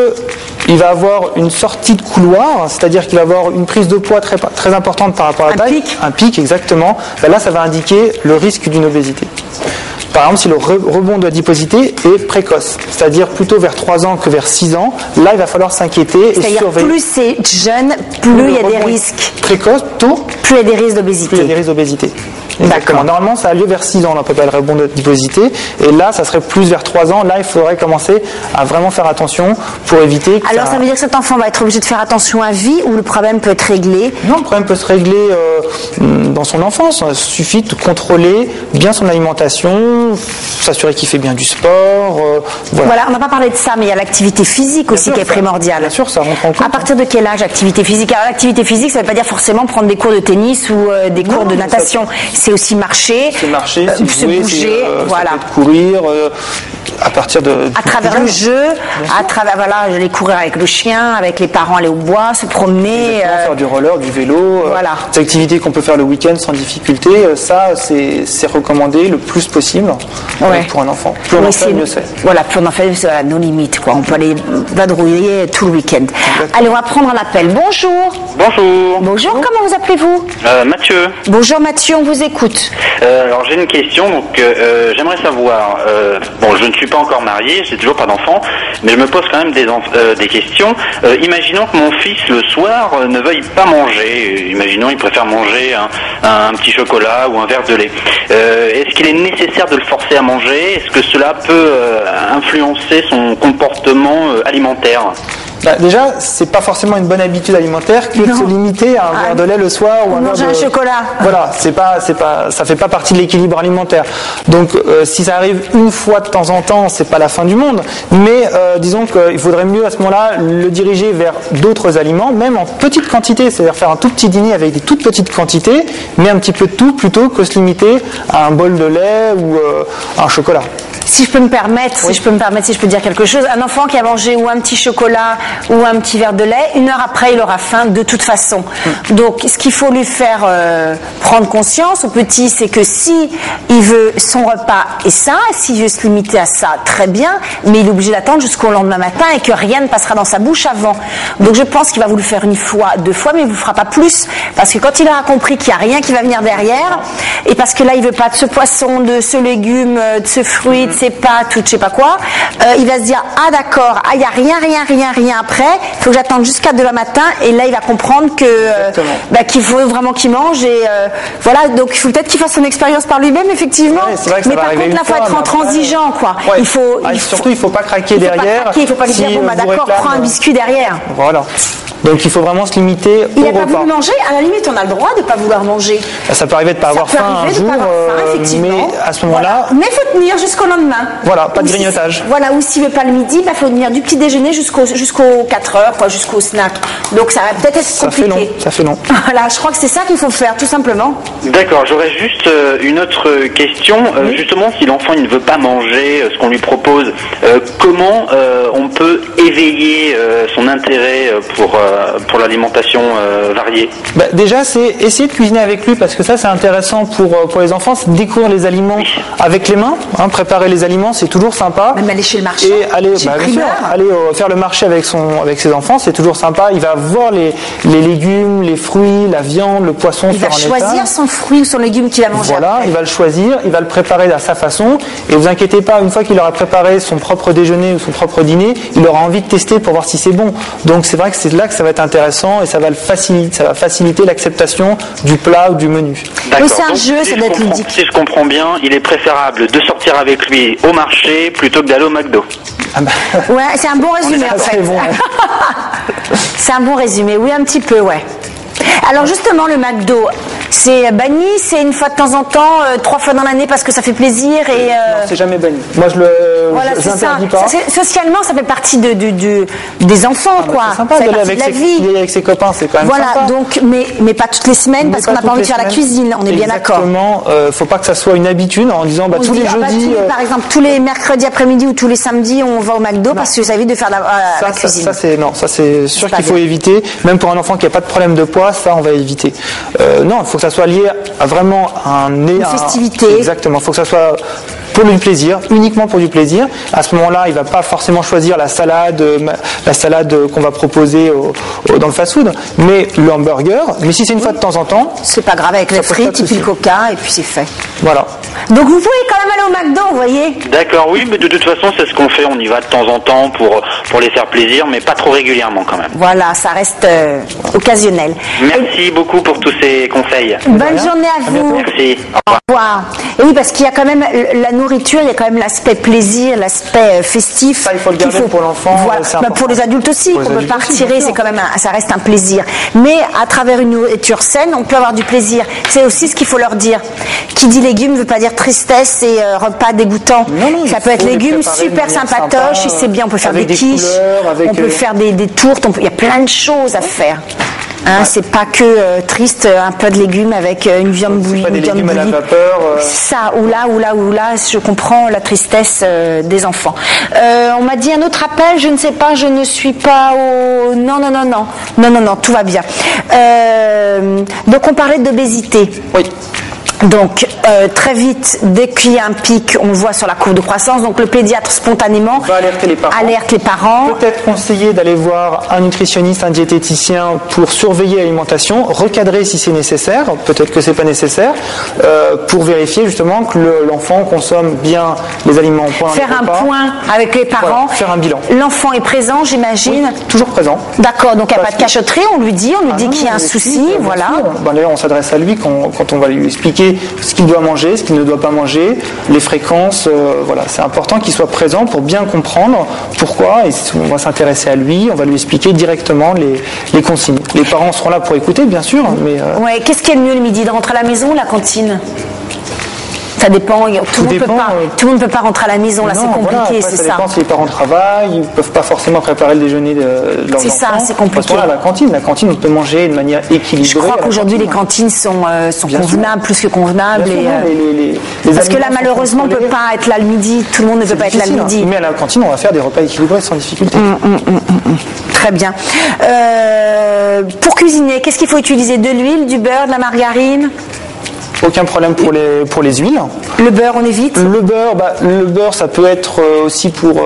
il va avoir une sortie de couloir, c'est-à-dire qu'il va avoir une prise de poids très, très importante par rapport à la taille. Un pic, exactement. Là, ça va indiquer le risque d'une obésité. Par exemple, si le rebond de l'adiposité est précoce, c'est-à-dire plutôt vers 3 ans que vers 6 ans, là, il va falloir s'inquiéter et surveiller. Plus c'est jeune, plus il y a des risques. Précoce, tôt, plus il y a des risques d'obésité. Plus il y a des risques d'obésité. Exactement. Normalement, ça a lieu vers 6 ans, on appelle le rebond d'adiposité. Et là, ça serait plus vers 3 ans. Là, il faudrait commencer à vraiment faire attention pour éviter que Alors, ça veut dire que cet enfant va être obligé de faire attention à vie ou le problème peut être réglé? Non, le problème peut se régler dans son enfance. Il suffit de contrôler bien son alimentation, s'assurer qu'il fait bien du sport. Voilà, on n'a pas parlé de ça, mais il y a l'activité physique aussi qui est primordiale. Bien sûr, ça rentre en compte. À partir de quel âge l'activité physique? Alors, l'activité physique, ça ne veut pas dire forcément prendre des cours de tennis ou des cours de natation. C'est aussi marcher, se bouger, voilà. Courir, à partir de... À travers le jeu, à travers, voilà, aller courir avec le chien, avec les parents, aller au bois, se promener. Faire du roller, du vélo. Voilà. Des activités qu'on peut faire le week-end sans difficulté, ça, c'est recommandé le plus possible pour un enfant. Plus on en fait, mieux c'est. Voilà, plus on en fait, c'est à nos limites, quoi. On peut aller vadrouiller tout le week-end. Allez, on va prendre un appel. Bonjour. Bonjour. Bonjour, comment vous appelez-vous? Mathieu. Bonjour Mathieu, on vous écoute. Alors j'ai une question, donc j'aimerais savoir, bon je ne suis pas encore marié, j'ai toujours pas d'enfant, mais je me pose quand même des questions. Imaginons que mon fils le soir ne veuille pas manger, imaginons il préfère manger un petit chocolat ou un verre de lait. Est-ce qu'il est nécessaire de le forcer à manger? Est-ce que cela peut influencer son comportement alimentaire? Déjà, c'est pas forcément une bonne habitude alimentaire que de se limiter à un verre de lait le soir ou un verre de chocolat. Voilà, ça fait pas partie de l'équilibre alimentaire. Donc, si ça arrive une fois de temps en temps, c'est pas la fin du monde. Mais disons qu'il faudrait mieux à ce moment-là le diriger vers d'autres aliments, même en petite quantité, c'est-à-dire faire un tout petit dîner avec des toutes petites quantités, mais un petit peu de tout plutôt que se limiter à un bol de lait ou à un chocolat. si je peux me permettre, si je peux dire quelque chose, un enfant qui a mangé ou un petit chocolat ou un petit verre de lait, 1 heure après, il aura faim de toute façon. Donc, ce qu'il faut lui faire prendre conscience au petit, c'est que si il veut son repas et ça, s'il veut se limiter à ça, très bien, mais il est obligé d'attendre jusqu'au lendemain matin et que rien ne passera dans sa bouche avant. Donc, je pense qu'il va vous le faire 1 fois, 2 fois, mais il ne vous fera pas plus, parce que quand il aura compris qu'il n'y a rien qui va venir derrière, et parce que là, il veut pas de ce poisson, de ce légume, de ce fruit, de ces pâtes ou de je sais pas quoi, il va se dire, ah d'accord, il n'y a rien après, il faut que j'attende jusqu'à demain matin, et là il va comprendre que qu'il faut vraiment qu'il mange, et voilà, donc il faut peut-être qu'il fasse son expérience par lui-même, effectivement. Ouais, mais par contre, là, il faut être intransigeant, quoi. Ouais. Surtout, il faut pas craquer derrière. Il ne faut pas lui dire, bon, d'accord, prends un biscuit derrière. Voilà. Donc il faut vraiment se limiter au repas. Il n'a pas voulu manger, à la limite on a le droit de ne pas vouloir manger. Ça peut arriver de ne pas avoir faim un jour, mais à ce moment-là... Voilà. Mais il faut tenir jusqu'au lendemain. Voilà, pas de grignotage. Voilà, ou s'il ne veut pas le midi, il faut tenir du petit déjeuner jusqu'aux 4 heures, quoi, jusqu'au snack. Donc ça va peut-être être compliqué. Ça fait long. Voilà, je crois que c'est ça qu'il faut faire, tout simplement. D'accord, j'aurais juste une autre question. Justement, si l'enfant il ne veut pas manger ce qu'on lui propose, comment on peut éveiller son intérêt pour l'alimentation variée? Déjà, c'est essayer de cuisiner avec lui, parce que ça, c'est intéressant pour les enfants, c'est de découvrir les aliments avec les mains. Préparer les aliments, c'est toujours sympa. Même aller chez le marché, et aller, chez le primeur. Aller faire le marché avec ses enfants, c'est toujours sympa. Il va voir les légumes, les fruits, la viande, le poisson. Il va choisir son fruit ou son légume qu'il va manger. Voilà, après. Il va le choisir, il va le préparer à sa façon. Et vous inquiétez pas, une fois qu'il aura préparé son propre déjeuner ou son propre dîner, il aura envie de tester pour voir si c'est bon. Donc c'est vrai que c'est là que ça va être intéressant, et ça va faciliter l'acceptation du plat ou du menu. Oui, c'est un jeu, ça doit être ludique. Si je comprends bien, il est préférable de sortir avec lui au marché plutôt que d'aller au McDo. Ouais, c'est un bon résumé en fait. Bon, ouais. C'est un bon résumé, oui, un petit peu, ouais. Alors justement, le McDo, c'est banni, c'est une fois de temps en temps, 3 fois dans l'année parce que ça fait plaisir et... Non, c'est jamais banni. Moi, je l'interdis pas. Socialement, ça fait partie des enfants, quoi. C'est sympa d'aller avec ses copains, c'est quand même sympa. Voilà, donc, mais pas toutes les semaines parce qu'on n'a pas envie de faire la cuisine, on est bien d'accord. Exactement, faut pas que ça soit une habitude en disant tous les jeudis... par exemple, tous les mercredis après-midi ou tous les samedis, on va au McDo parce que ça évite de faire la cuisine. Ça c'est sûr qu'il faut éviter. Même pour un enfant qui n'a pas de problème de poids, ça on va éviter. Non, il faut que ça soit lié à vraiment une festivité. Exactement, il faut que ça soit pour du plaisir, uniquement pour du plaisir. À ce moment-là, il ne va pas forcément choisir la salade qu'on va proposer dans le fast-food, mais le hamburger. Mais si c'est une fois de temps en temps, c'est pas grave, avec les frites, et puis le coca, et puis c'est fait. Voilà. Donc vous pouvez quand même aller au McDo, vous voyez. D'accord, oui, mais de toute façon, c'est ce qu'on fait. On y va de temps en temps pour les faire plaisir, mais pas trop régulièrement quand même. Voilà, ça reste occasionnel. Merci beaucoup pour tous ces conseils. Bonne journée à vous. Merci. Au revoir. Et oui, parce qu'il y a quand même la nourriture, il y a quand même l'aspect plaisir, l'aspect festif. Ça, il faut le garder pour l'enfant. Voilà. Pour les adultes aussi, qu'on ne peut pas retirer, c'est quand même ça reste un plaisir. Mais à travers une nourriture saine, on peut avoir du plaisir. C'est aussi ce qu'il faut leur dire. Qui dit légumes ne veut pas dire tristesse et repas dégoûtant. Non, ça peut être légumes super sympatoches, c'est bien, on peut faire des quiches, on peut faire des tourtes, il y a plein de choses à faire. C'est pas que triste, un peu de légumes avec une viande bouillie. Pas des légumes à la vapeur. Ça, ou là, je comprends la tristesse des enfants. On m'a dit un autre appel, je ne sais pas, je ne suis pas au... Non, tout va bien. Donc on parlait d'obésité. Oui. Donc, très vite, dès qu'il y a un pic, on le voit sur la courbe de croissance. Donc, le pédiatre, spontanément, va alerte les parents. Peut-être conseiller d'aller voir un nutritionniste, un diététicien pour surveiller l'alimentation, recadrer si c'est nécessaire. Peut-être que c'est pas nécessaire, pour vérifier justement que l'enfant consomme bien les aliments en point. Faire un point avec les parents. Voilà, faire un bilan. L'enfant est présent, j'imagine. Oui, toujours présent. D'accord, donc il n'y a pas de cachotterie, on lui dit qu'il y a un souci, voilà. D'ailleurs, on s'adresse à lui quand on va lui expliquer ce qu'il doit manger, ce qu'il ne doit pas manger, les fréquences, voilà, c'est important qu'il soit présent pour bien comprendre pourquoi, et on va s'intéresser à lui, on va lui expliquer directement les consignes. Les parents seront là pour écouter, bien sûr, mais... Ouais, qu'est-ce qui est le mieux le midi, de rentrer à la maison ou la cantine? Ça dépend, tout le monde ne peut pas rentrer à la maison, là c'est compliqué, voilà, c'est ça. Ça dépend si les parents travaillent, ils ne peuvent pas forcément préparer le déjeuner de leurs enfants. C'est ça, c'est compliqué. La cantine, on peut manger de manière équilibrée. Je crois qu'aujourd'hui les cantines sont convenables, plus que convenables. Parce que là malheureusement on ne peut pas être là le midi, tout le monde ne peut pas être là le midi. Mais à la cantine on va faire des repas équilibrés sans difficulté. Très bien. Pour cuisiner, qu'est-ce qu'il faut utiliser? De l'huile, du beurre, de la margarine? Aucun problème pour les huiles. Le beurre, on évite? Le beurre, ça peut être aussi pour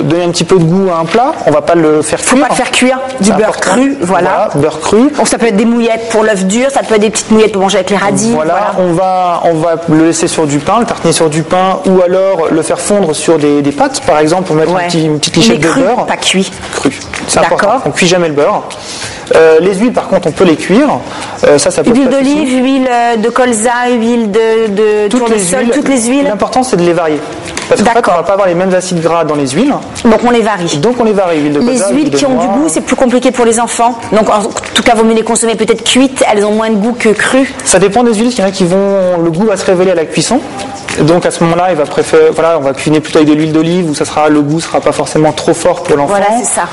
donner un petit peu de goût à un plat. On va pas le faire cuire. Faut pas le faire cuire. Du beurre cru, voilà. Beurre cru. Donc ça peut être des mouillettes pour l'œuf dur, ça peut être des petites mouillettes pour manger avec les radis. Voilà. On va le laisser sur du pain, le tartiner sur du pain, ou alors le faire fondre sur des pâtes, par exemple, pour mettre une petite lichette de beurre. Pas cuit. Cru. C'est important. On cuit jamais le beurre. Les huiles, par contre, on peut les cuire. Ça peut huile d'olive, huile de colza, huile de tournesol, toutes les huiles. L'important, c'est de les varier. Parce qu'en fait, on ne va pas avoir les mêmes acides gras dans les huiles. Donc on les varie. Huile de colza, les huiles qui ont du goût, c'est plus compliqué pour les enfants. Donc en tout cas, vaut mieux les consommer peut-être cuites. Elles ont moins de goût que crues. Ça dépend des huiles. Il y en a le goût va se révéler à la cuisson. Donc à ce moment-là, il va préférer, on va cuisiner plutôt avec de l'huile d'olive où le goût sera pas forcément trop fort pour l'enfant. Voilà, c'est ça.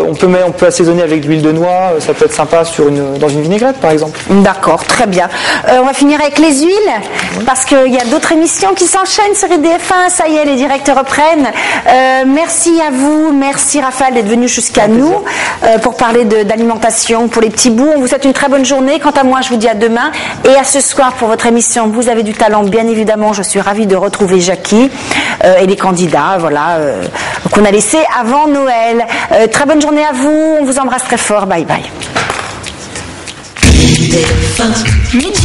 On peut assaisonner avec de l'huile de noix. Ça peut être sympa dans une vinaigrette, par exemple. D'accord, très bien. On va finir avec les huiles parce qu'il y a d'autres émissions qui s'enchaînent sur IDF1. Ça y est, les directs reprennent. Merci à vous, merci Raphaël d'être venu jusqu'à nous pour parler d'alimentation pour les petits bouts. On vous souhaite une très bonne journée. Quant à moi, je vous dis à demain et à ce soir pour votre émission Vous avez du talent, bien évidemment. Je suis ravie de retrouver Jackie et les candidats, qu'on a laissés avant Noël. Très bonne journée à vous. On vous embrasse très fort. Bye bye. Midi.